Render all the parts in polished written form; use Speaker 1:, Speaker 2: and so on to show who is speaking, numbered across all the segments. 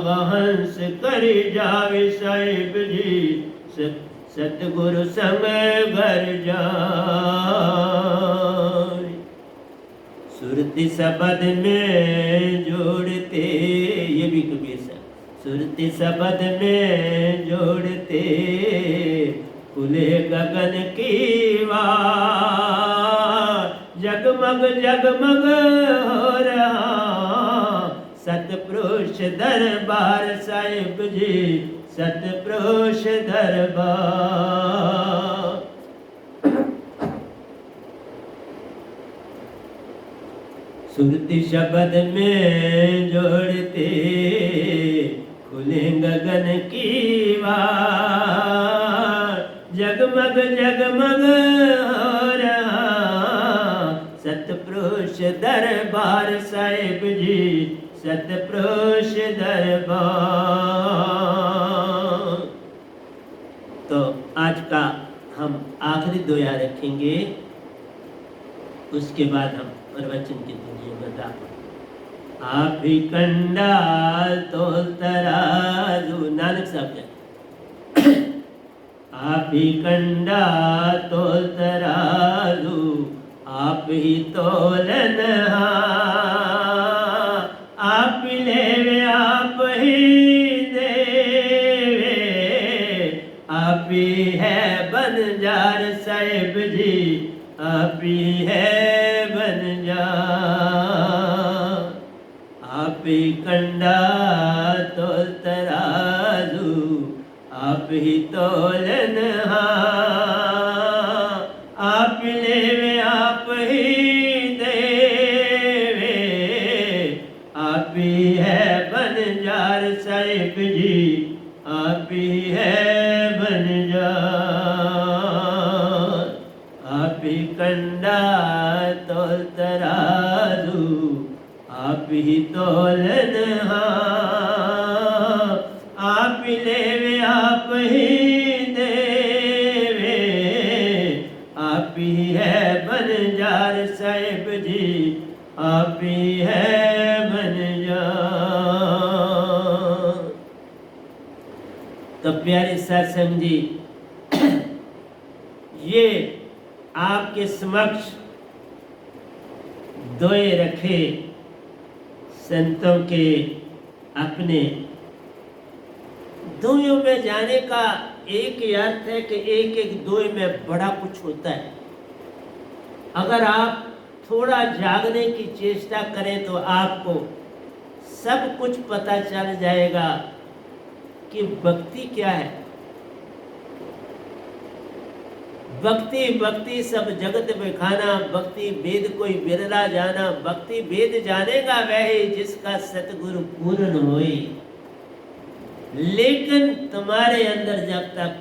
Speaker 1: हंस कर जावे साहिब जी, सतगुरु संग घर जाए। सुरति शब्द में जोड़ते, ये भी कबीर साहब, सुरति शब्द में जोड़ते खुले गगन की वार, जगमग जगमग हो रहा सतपुरुष दरबार साहिब जी, सतपुरुष दरबार। सुरति शब्द में जोड़ते खुले गगन की वार, जगमग जगमग हो रहा सतपुरुष दरबार साहिब जी, सतपुरुष दरबार। तो आज का हम आखिरी दोया रखेंगे, उसके बाद हम प्रवचन की दुनिया बता। आप ही कंडाल तो तराजू, नानक साहब कहते, आप ही कंडाल तो तराजू, आप ही तोलनहार, आप ही लेवे आप ही देवे, आप ही है बनजार साहिब जी, आप ही है बनजार। आप ही कंडा तो तराजू, आप ही तोलनहार, आप लेवे आप ही देवे, आप ही है बनजार साहिब जी, आप ही है बनजार। आप ही कंडा तो तराजू, आप ही तोलनहार, आप ही लेवे आप ही देवे, आप ही है बनजार साहिब जी, आप ही है बनजार। तो प्यारे सत्संग जी, ये आपके समक्ष दोए रखे संतों के अपने। दोयों में जाने का एक ही अर्थ है कि एक एक दोए में बड़ा कुछ होता है। अगर आप थोड़ा जागने की चेष्टा करें तो आपको सब कुछ पता चल जाएगा कि भक्ति क्या है। भक्ति भक्ति सब जगत बखाना, भक्ति वेद कोई बिरला जाना, भक्ति वेद जानेगा वह जिसका सतगुरु पूर्ण होए। लेकिन तुम्हारे अंदर जब तक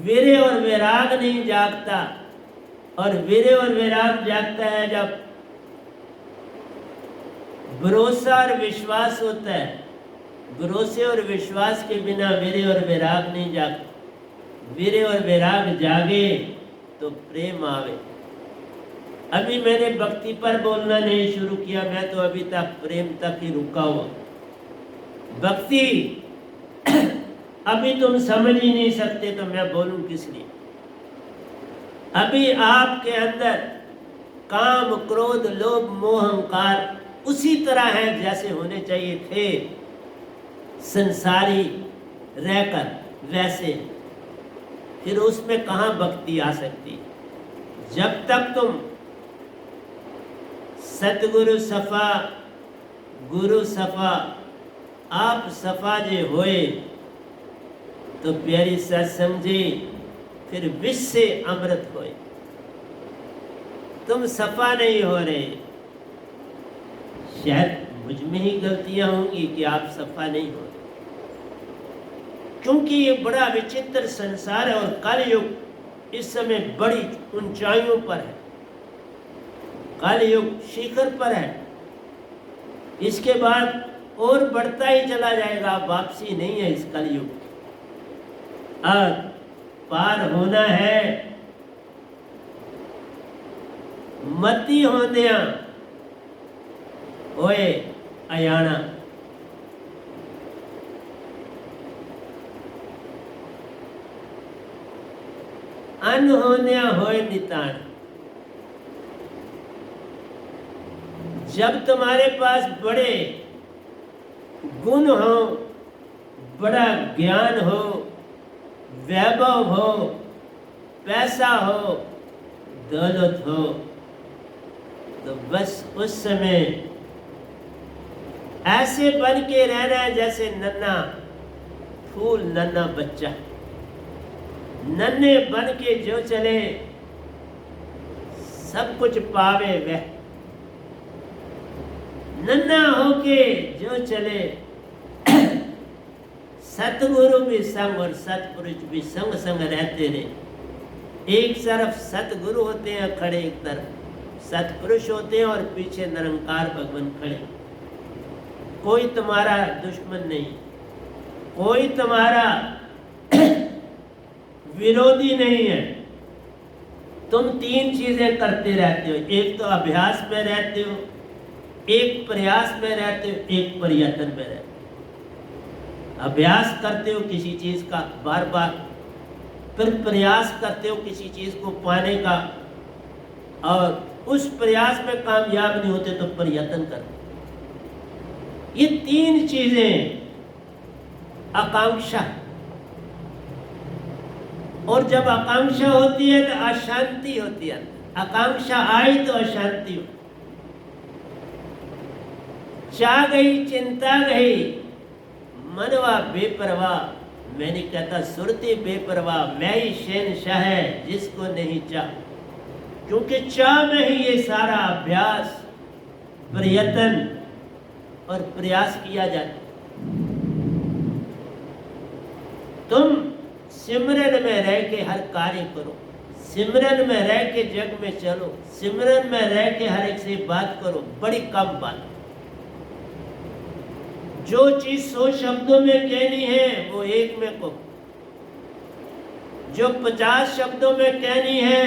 Speaker 1: वीर्य और वैराग नहीं जागता, और वीर्य और वैराग जागता है जब भरोसा और विश्वास होता है। भरोसे और विश्वास के बिना वीर्य और वैराग नहीं जागता। वीर्य और वैराग जागे तो प्रेम आवे। अभी मैंने भक्ति पर बोलना नहीं शुरू किया, मैं तो अभी तक प्रेम तक ही रुका हुआ। भक्ति अभी तुम समझ ही नहीं सकते तो मैं बोलूं किस लिए। अभी आपके अंदर काम क्रोध लोभ मोह अहंकार उसी तरह है जैसे होने चाहिए थे संसारी रहकर, वैसे फिर उसमें कहाँ भक्ति आ सकती। जब तक तुम सतगुरु सफा गुरु सफा आप सफा जे होए तो प्यारी सत्संग जी फिर विष से अमृत होए। तुम सफा नहीं हो रहे। शायद मुझ में ही गलतियां होंगी कि आप सफा नहीं हो रहे, क्योंकि ये बड़ा विचित्र संसार है और कलयुग इस समय बड़ी ऊंचाइयों पर है। कलयुग शिखर पर है, इसके बाद और बढ़ता ही चला जाएगा। वापसी नहीं है इस कलयुग की। अब पार होना है मती होंदिया ओए अयाना। अनहोन्या होए नितान। जब तुम्हारे पास बड़े गुण हो, बड़ा ज्ञान हो, वैभव हो, पैसा हो, दौलत हो, तो बस उस समय ऐसे बन के रहना है जैसे नन्हा फूल, नन्हा बच्चा। नन्हे बन के जो चले सब कुछ पावे वह, नन्हा होके जो चले सतगुरु भी संग और सतपुरुष भी संग संग रहते रहे। एक तरफ सतगुरु होते हैं खड़े, एक तरफ सतपुरुष होते हैं और पीछे निरंकार भगवान खड़े। कोई तुम्हारा दुश्मन नहीं, कोई तुम्हारा विरोधी नहीं है। तुम तीन चीजें करते रहते हो, एक तो अभ्यास में रहते हो, एक प्रयास में रहते हो, एक प्रयत्न में रहते हो। अभ्यास करते हो किसी चीज का बार बार, फिर प्रयास करते हो किसी चीज को पाने का, और उस प्रयास में कामयाब नहीं होते तो प्रयत्न करते। ये तीन चीजें आकांक्षा, और जब आकांक्षा होती है तो अशांति होती है। आकांक्षा आई तो अशांति हो, चाह गई चिंता गई, मनवा बेपरवाह। मैं नहीं कहता सुरती बेपरवाह, मैं ही शहंशाह है जिसको नहीं चाह, क्योंकि चाह में ही ये सारा अभ्यास, प्रयत्न और प्रयास किया जाता। तुम सिमरन में रह के हर कार्य करो, सिमरन में रह के जग में चलो, सिमरन में रह के हर एक से बात करो। बड़ी कम बात, जो चीज 100 शब्दों में कहनी है वो एक में कहो, जो 50 शब्दों में कहनी है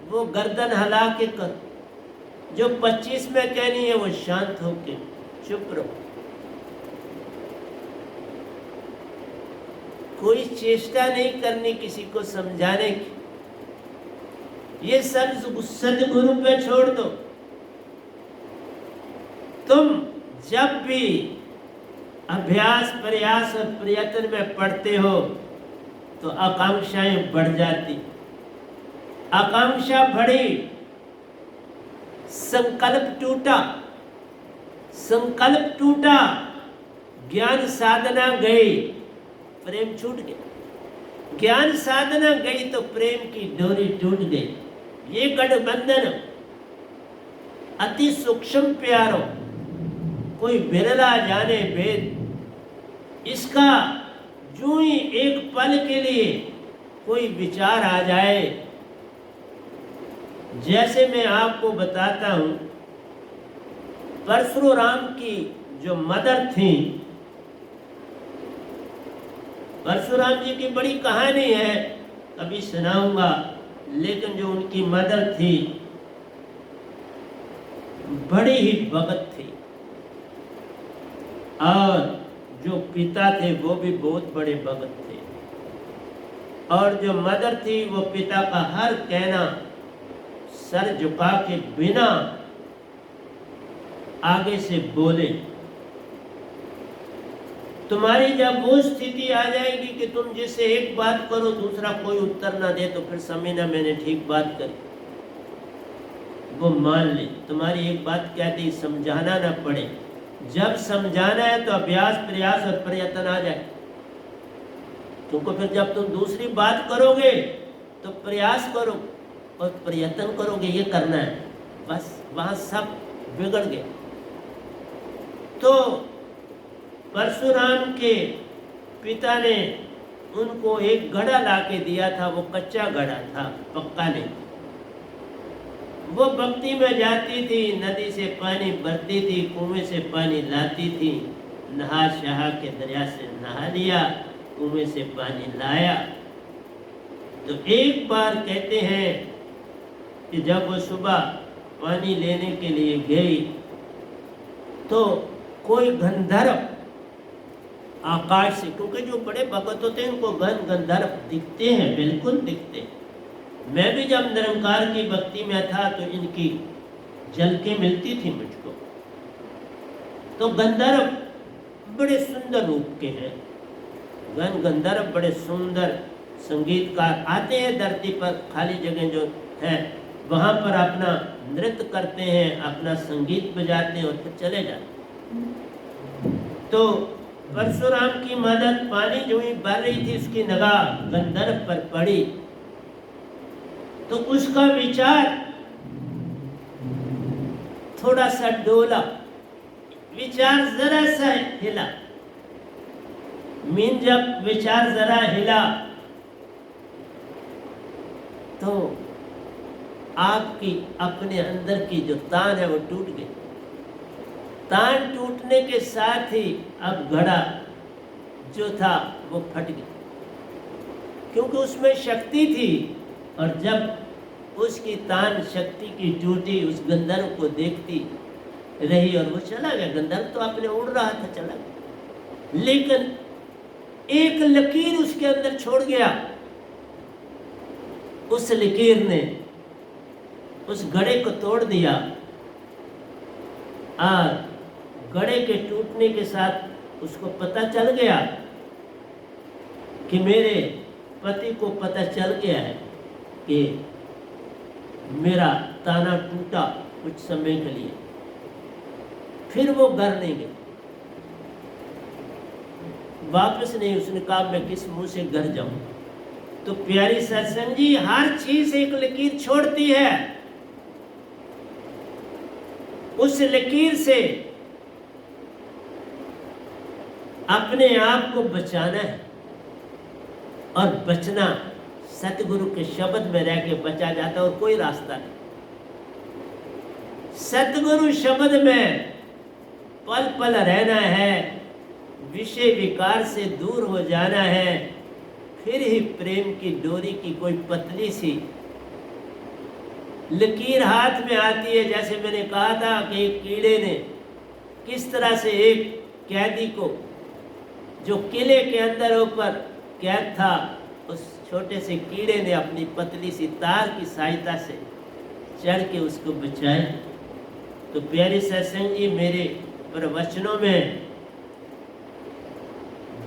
Speaker 1: वो गर्दन हिला के करो, जो 25 में कहनी है वो शांत होके चुप रहो। कोई चेष्टा नहीं करनी किसी को समझाने की, ये सब सदगुरु पे छोड़ दो। तुम जब भी अभ्यास, प्रयास और प्रयत्न में पढ़ते हो तो आकांक्षाएं बढ़ जाती। आकांक्षा बढ़ी, संकल्प टूटा, संकल्प टूटा, ज्ञान साधना गई, प्रेम छूट गया। ज्ञान साधना गई तो प्रेम की डोरी टूट गई। ये गठबंधन अति सूक्ष्म प्यारो, कोई बिरला जाने भेद। इसका जो ही एक पल के लिए कोई विचार आ जाए, जैसे मैं आपको बताता हूं, परशुराम की जो मदर थी, परशुराम जी की बड़ी कहानी है, कभी सुनाऊंगा, लेकिन जो उनकी मदर थी बड़ी ही भगत थी, और जो पिता थे वो भी बहुत बड़े भगत थे। और जो मदर थी वो पिता का हर कहना सर झुका के बिना आगे से बोले। तुम्हारी जब वो स्थिति आ जाएगी कि तुम जिससे एक बात करो दूसरा कोई उत्तर ना दे, तो फिर समझना मैंने ठीक बात करी, वो मान ले। तुम्हारी एक बात कहती समझाना ना पड़े, जब समझाना है तो अभ्यास, प्रयास और प्रयत्न आ जाए। तुमको फिर जब तुम दूसरी बात करोगे तो प्रयास करो और प्रयत्न करोगे, ये करना है, बस वहां सब बिगड़ गए। तो परशुराम के पिता ने उनको एक घड़ा लाके दिया था, वो कच्चा घड़ा था, पक्का नहीं। वो भक्ति में जाती थी, नदी से पानी भरती थी, कुएं से पानी लाती थी, नहा शहा के दरिया से नहा लिया, कुएं से पानी लाया। तो एक बार कहते हैं कि जब वो सुबह पानी लेने के लिए गई तो कोई गंधर्व आकाश से, क्योंकि जो बड़े भगत होते हैं उनको गंधर्व दिखते हैं, बिल्कुल दिखते हैं। मैं भी जब निरंकार की भक्ति में था तो इनकी झलकें मिलती थी मुझको। तो गंधर्व बड़े सुंदर रूप के हैं, गंधर्व बड़े सुंदर संगीतकार आते हैं धरती पर, खाली जगह जो है वहाँ पर अपना नृत्य करते हैं, अपना संगीत बजाते हैं और फिर चले जाते। तो परशुराम की मदद पानी जो ही भर रही थी उसकी निगाह गंधर्व पर पड़ी, तो उसका विचार थोड़ा सा डोला, विचार जरा सा हिला। मीन जब विचार जरा हिला तो आपकी अपने अंदर की जो तान है वो टूट गई। तान टूटने के साथ ही अब घड़ा जो था वो फट गया, क्योंकि उसमें शक्ति थी। और जब उसकी तान शक्ति की टूटी, उस गंधर्व को देखती रही और वो चला गया। गंधर्व तो अपने उड़ रहा था, चला गया, लेकिन एक लकीर उसके अंदर छोड़ गया। उस लकीर ने उस घड़े को तोड़ दिया और घड़े के टूटने के साथ उसको पता चल गया कि मेरे पति को पता चल गया है कि मेरा ताना टूटा कुछ समय के लिए। फिर वो घर नहीं गई, वापस नहीं। उसने कहा मैं किस मुंह से घर जाऊं। तो प्यारी सत्संग जी, हर चीज एक लकीर छोड़ती है। उस लकीर से अपने आप को बचाना है, और बचना सतगुरु के शब्द में रह के बचा जाता है, और कोई रास्ता नहीं। सतगुरु शब्द में पल पल रहना है, विषय विकार से दूर हो जाना है, फिर ही प्रेम की डोरी की कोई पतली सी लकीर हाथ में आती है। जैसे मैंने कहा था कि एक कीड़े ने किस तरह से एक कैदी को, जो किले के अंदर ऊपर कैद था, उस छोटे से कीड़े ने अपनी पतली सी तार की सहायता से चढ़ के उसको बचाया। तो प्यारे सत्संग जी, मेरे प्रवचनों में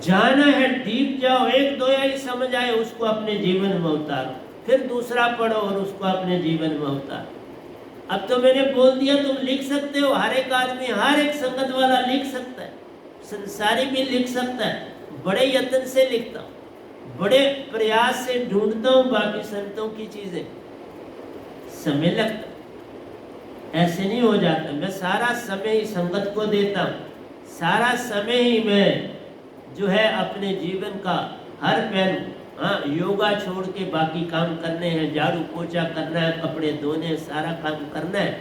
Speaker 1: जाना है, डीप जाओ, एक दो या समझ आए उसको अपने जीवन में उतारो, फिर दूसरा पढ़ो और उसको अपने जीवन में उतारो। अब तो मैंने बोल दिया, तुम लिख सकते हो। हर एक आदमी, हर एक संगत वाला लिख सकता है, संसारी भी लिख सकता है। बड़े यत्न से लिखता हूँ, बड़े प्रयास से ढूंढता हूँ बाकी संतों की चीजें, समय लगता, ऐसे नहीं हो जाता। मैं सारा समय ही संगत को देता हूँ, सारा समय ही मैं जो है अपने जीवन का हर पहलू, हाँ, योगा छोड़ के बाकी काम करने हैं, झाड़ू पोछा करना है, कपड़े धोने, सारा काम करना है,